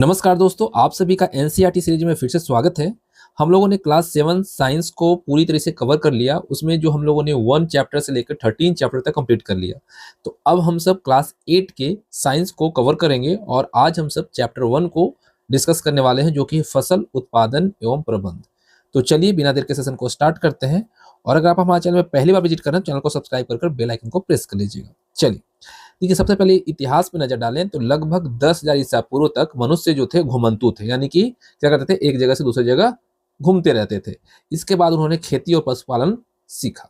नमस्कार दोस्तों, आप सभी का एनसीईआरटी सीरीज में फिर से स्वागत है। हम लोगों ने क्लास 7 साइंस को पूरी तरह से कवर कर लिया। उसमें जो हम लोगों ने 1 चैप्टर से लेकर 13 चैप्टर तक कंप्लीट कर लिया। तो अब हम सब क्लास 8 के साइंस को कवर करेंगे और आज हम सब चैप्टर 1 को डिस्कस करने वाले हैं, जो कि फसल उत्पादन एवं प्रबंध। तो चलिए बिना देर के सेशन को स्टार्ट करते हैं। और अगर आप हमारे चैनल में पहली बार विजिट कर रहे हैं, चैनल को सब्सक्राइब कर बेल आइकन को प्रेस कर लीजिएगा। चलिए, देखिए, सबसे पहले इतिहास में नजर डालें तो लगभग 10,000 ईसा पूर्व तक मनुष्य जो थे घुमंतु थे, यानी कि क्या करते थे, एक जगह से दूसरी जगह घूमते रहते थे। इसके बाद उन्होंने खेती और पशुपालन सीखा।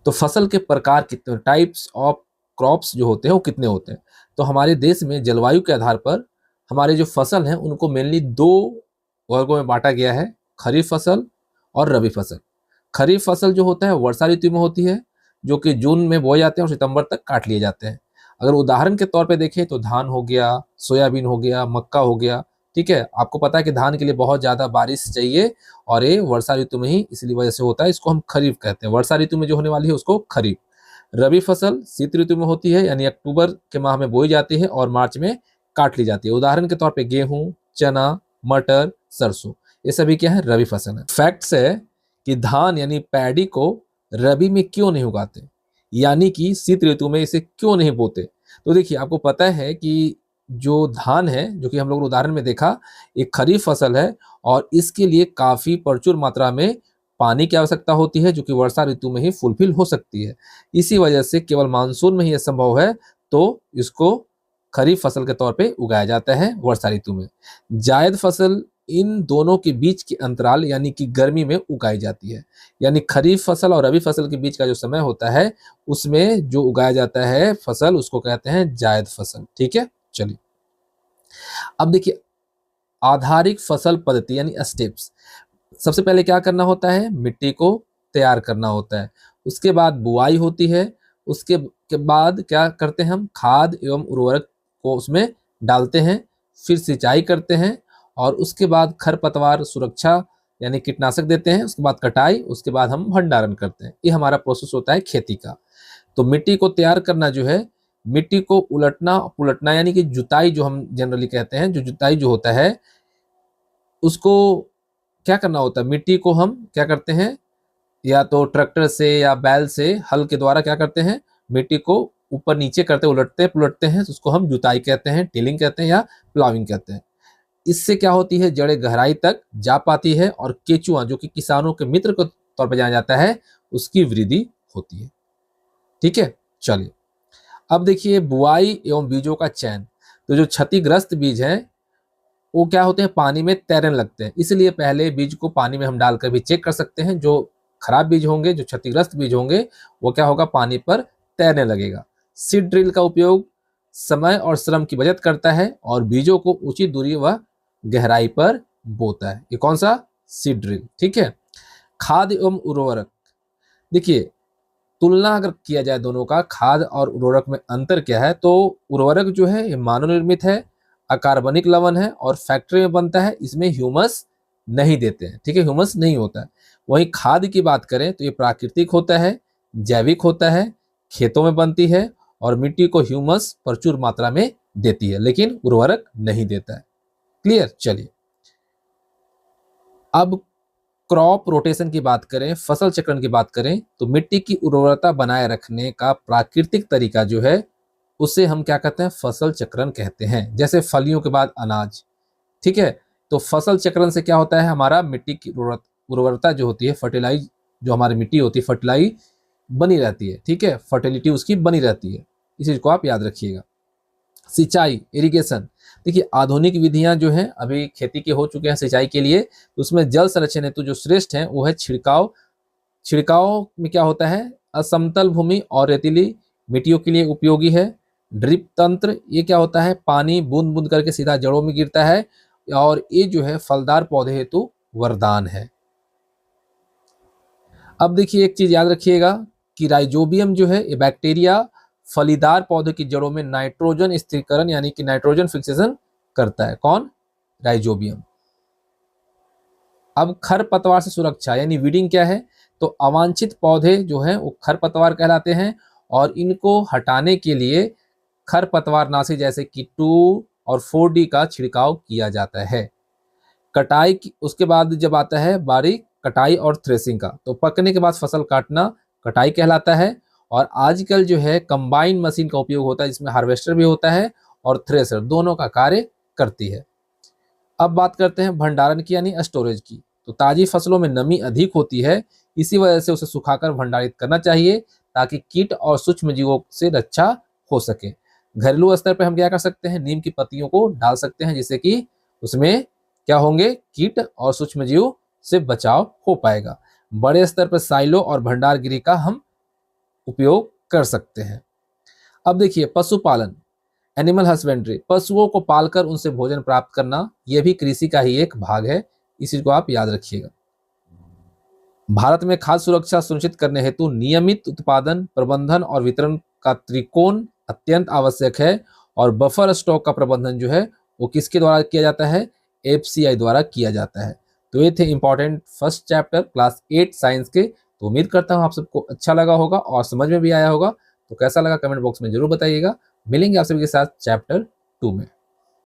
तो फसल के प्रकार कितने, टाइप्स ऑफ क्रॉप्स जो होते हैं वो कितने होते हैं। तो हमारे देश में जलवायु के आधार पर हमारे जो फसल हैं उनको मेनली 2 वर्गों में बांटा गया है, खरीफ फसल और रबी फसल। खरीफ फसल जो होता है वर्षा ऋतु में होती है, जो कि जून में बोए जाते हैं और सितंबर तक काट लिए जाते हैं। अगर उदाहरण के तौर पे देखें तो धान हो गया, सोयाबीन हो गया, मक्का हो गया। ठीक है, आपको पता है कि धान के लिए बहुत ज्यादा बारिश चाहिए और ये वर्षा ऋतु में ही इसलिए वजह से होता है। इसको हम खरीफ कहते हैं। वर्षा ऋतु में जो होने वाली है उसको खरीफ। रबी फसल शीत ऋतु में होती है, यानी अक्टूबर के माह में बोई जाती है और मार्च में काट ली जाती है। उदाहरण के तौर पे गेहूं, चना, मटर, सरसों, ये सभी क्या है, रबी फसल है। फैक्ट्स है कि धान यानी पैडी को रबी में क्यों नहीं उगाते, यानी कि शीत ऋतु में इसे क्यों नहीं बोते। तो देखिए, आपको पता है कि जो धान है, जो कि हम लोग ने उदाहरण में देखा, एक खरीफ फसल है और इसके लिए काफी प्रचुर मात्रा में पानी की आवश्यकता होती है, जो कि वर्षा ऋतु में ही फुलफिल हो सकती है। इसी वजह से केवल मानसून में ही यह संभव है, तो इसको खरीफ फसल के तौर पे उगाया जाता है वर्षा ऋतु में। जायद फसल इन दोनों के बीच के अंतराल यानी कि गर्मी में उगाई जाती है। यानी खरीफ फसल और रबी फसल के बीच का जो समय होता है उसमें जो उगाया जाता है फसल, उसको कहते हैं जायद फसल। ठीक है, चलिए अब देखिए, आधारिक फसल पद्धति यानी स्टेप्स। सबसे पहले क्या करना होता है, मिट्टी को तैयार करना होता है। उसके बाद बुआई होती है। उसके के बाद क्या करते हैं, हम खाद एवं उर्वरक को उसमें डालते हैं। फिर सिंचाई करते हैं और उसके बाद खरपतवार सुरक्षा यानी कीटनाशक देते हैं। उसके बाद कटाई, उसके बाद हम भंडारण करते हैं। ये हमारा प्रोसेस होता है खेती का। तो मिट्टी को तैयार करना जो है, मिट्टी को उलटना पुलटना यानी कि जुताई जो हम जनरली कहते हैं, जो जुताई जो होता है उसको क्या करना होता है, मिट्टी को हम क्या करते हैं, या तो ट्रैक्टर से या बैल से हल के द्वारा क्या करते हैं, मिट्टी को ऊपर नीचे करते उलटते पुलटते हैं। तो उसको हम जुताई कहते हैं, टिलिंग कहते हैं या प्लाविंग कहते हैं। इससे क्या होती है, जड़ें गहराई तक जा पाती है और केचुआ, जो कि किसानों के मित्र के तौर पर जाना जाता है, उसकी वृद्धि होती है। ठीक है, चलिए अब देखिए, बुआई एवं बीजों का चयन। तो जो क्षतिग्रस्त बीज हैं वो क्या होते हैं, पानी में तैरने लगते हैं। इसलिए पहले बीज को पानी में हम डालकर भी चेक कर सकते हैं। जो खराब बीज होंगे, जो क्षतिग्रस्त बीज होंगे, वो क्या होगा, पानी पर तैरने लगेगा। सीड ड्रिल का उपयोग समय और श्रम की बचत करता है और बीजों को उचित दूरी व गहराई पर बोता है। ये कौन सा, सीड ड्रिल। ठीक है, खाद एवं उर्वरक। देखिए, तुलना अगर किया जाए दोनों का, खाद और उर्वरक में अंतर क्या है, तो उर्वरक जो है ये मानव निर्मित है, अकार्बनिक लवण है और फैक्ट्री में बनता है। इसमें ह्यूमस नहीं देते हैं। ठीक है, ह्यूमस नहीं होता है। वहीं खाद की बात करें तो ये प्राकृतिक होता है, जैविक होता है, खेतों में बनती है और मिट्टी को ह्यूमस प्रचुर मात्रा में देती है, लेकिन उर्वरक नहीं देता है। क्लियर, चलिए अब क्रॉप रोटेशन की बात करें, फसल चक्रण की बात करें, तो मिट्टी की उर्वरता बनाए रखने का प्राकृतिक तरीका जो है उसे हम क्या कहते हैं, फसल चक्रण कहते हैं। जैसे फलियों के बाद अनाज। ठीक है, तो फसल चक्रण से क्या होता है, हमारा मिट्टी की उर्वरता जो होती है, फर्टिलाइज जो हमारी मिट्टी होती है, फर्टिलाइज बनी रहती है। ठीक है, फर्टिलिटी उसकी बनी रहती है। इस चीज को आप याद रखिएगा। सिंचाई, इरिगेशन। देखिए, आधुनिक विधियां जो हैं अभी खेती के हो चुके हैं सिंचाई के लिए, तो उसमें जल संरक्षण हेतु जो श्रेष्ठ है वो है छिड़काव। छिड़काव में क्या होता है, असमतल भूमि और रेतीली मिट्टियों के लिए उपयोगी है। ड्रिप तंत्र, ये क्या होता है, पानी बूंद बूंद करके सीधा जड़ों में गिरता है और ये जो है फलदार पौधे हेतु वरदान है। अब देखिए, एक चीज याद रखिएगा कि राइजोबियम जो है ये बैक्टीरिया फलीदार पौधे की जड़ों में नाइट्रोजन स्थिरीकरण यानी कि नाइट्रोजन फिक्सेशन करता है। कौन, राइजोबियम। अब खरपतवार से सुरक्षा यानी वीडिंग क्या है, तो अवांछित पौधे जो हैं वो खरपतवार कहलाते हैं और इनको हटाने के लिए खरपतवारनाशी जैसे किट्टू और 4D का छिड़काव किया जाता है। कटाई उसके बाद जब आता है बारी कटाई और थ्रेसिंग का, तो पकने के बाद फसल काटना कटाई कहलाता है। और आजकल जो है कंबाइन मशीन का उपयोग होता है, जिसमें हार्वेस्टर भी होता है और थ्रेसर दोनों का कार्य करती है। अब बात करते हैं भंडारण की यानी स्टोरेज की। तो ताजी फसलों में नमी अधिक होती है, इसी वजह से उसे सुखाकर भंडारित करना चाहिए ताकि कीट और सूक्ष्म जीवों से रक्षा हो सके। घरेलू स्तर पर हम क्या कर सकते हैं, नीम की पत्तियों को डाल सकते हैं, जिससे कि उसमें क्या होंगे, कीट और सूक्ष्म जीव से बचाव हो पाएगा। बड़े स्तर पर साइलो और भंडार गृह का हम उपयोग कर सकते हैं। अब देखिए पशुपालन, एनिमल हस्बेंड्री, पशुओं को पालकर उनसे भोजन प्राप्त करना, यह भी कृषि का ही एक भाग है, इस चीज को आप याद रखिएगा। भारत में खाद्य सुरक्षा सुनिश्चित करने हेतु नियमित उत्पादन, प्रबंधन और वितरण का त्रिकोण अत्यंत आवश्यक है। और बफर स्टॉक का प्रबंधन जो है वो किसके द्वारा किया जाता है, FCI द्वारा किया जाता है। तो ये थे important first chapter class 8 science के। तो उम्मीद करता हूँ आप सबको अच्छा लगा होगा और समझ में भी आया होगा। तो कैसा लगा कमेंट बॉक्स में जरूर बताइएगा। मिलेंगे आप सभी के साथ चैप्टर 2 में।